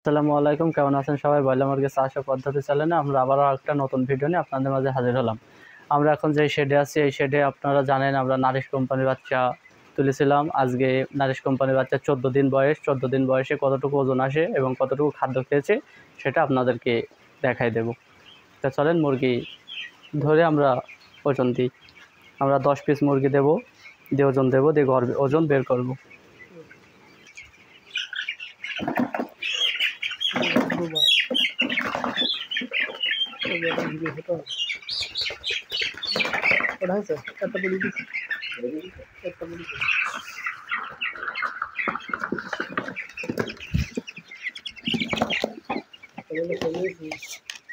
আসসালামু আলাইকুম, কেমন আছেন সবাই? ব্রয়লার মুরগির চাষ ও পদ্ধতি চ্যানেলে আমরা আবারও একটা নতুন ভিডিও নিয়ে আপনাদের মাঝে হাজির হলাম। আমরা এখন যে শেডে আছি, এই শেডে আপনারা জানেন আমরা নারিশ কোম্পানির বাচ্চা তুলেছিলাম। আজকে নারিশ কোম্পানির বাচ্চা 14 দিন বয়স। 14 দিন বয়সে কতটুকু ওজন আসে এবং কতটুকু খাদ্য খেয়েছে সেটা আপনাদেরকে দেখাই দেব। তা চলেন মুরগি ধরে আমরা ওজন দিই। আমরা 10 পিস মুরগি দেব, দিয়ে ওজন দেবো, দিয়ে ওজন বের করব।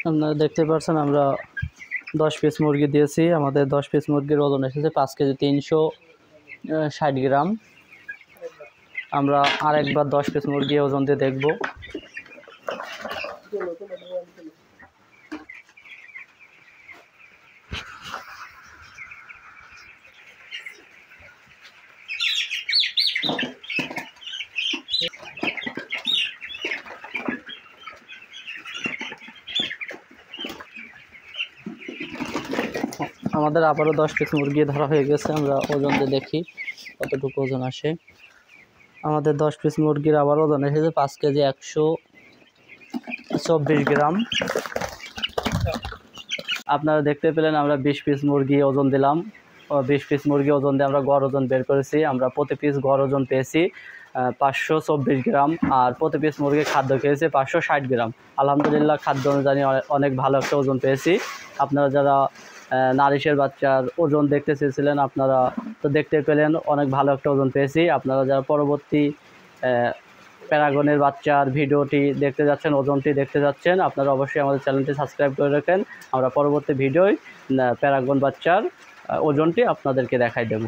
আপনারা দেখতে পাচ্ছেন আমরা 10 পিস মুরগি দিয়েছি। আমাদের 10 পিস মুরগির ওজন এসেছে 5 কেজি 360 গ্রাম। আমরা আরেকবার 10 পিস মুরগি ওজন দিয়ে দেখব। আমাদের আবারও 10 পিস মুরগি ধরা হয়ে গেছে। আমরা ওজন দিয়ে দেখি কতটুকু ওজন আসে। আমাদের 10 পিস মুরগির আবার ওজন এসেছে 5 কেজি 124 গ্রাম। আপনারা দেখতে পেলেন আমরা 20 পিস মুরগি ওজন দিলাম। 20 পিস মুরগি ওজন দিয়ে আমরা গড় ওজন বের করেছি। আমরা প্রতি পিস গড় ওজন পেয়েছি 524 গ্রাম, আর প্রতি পিস মুরগি খাদ্য খেয়েছে 560 গ্রাম। আলহামদুলিল্লাহ, খাদ্য অনুযায়ী অনেক ভালো একটা ওজন পেয়েছি। আপনারা যারা নারিশের বাচ্চার ওজন দেখতে চেয়েছিলেন, আপনারা তো দেখতে পেলেন অনেক ভালো একটা ওজন পেয়েছি। আপনারা যারা পরবর্তী প্যারাগনের বাচ্চার ভিডিওটি দেখতে যাচ্ছেন, ওজনটি দেখতে যাচ্ছেন, আপনারা অবশ্যই আমাদের চ্যানেলটি সাবস্ক্রাইব করে রাখেন। আমরা পরবর্তী ভিডিওয় প্যারাগন বাচ্চার ওজনটি আপনাদেরকে দেখাই দেব।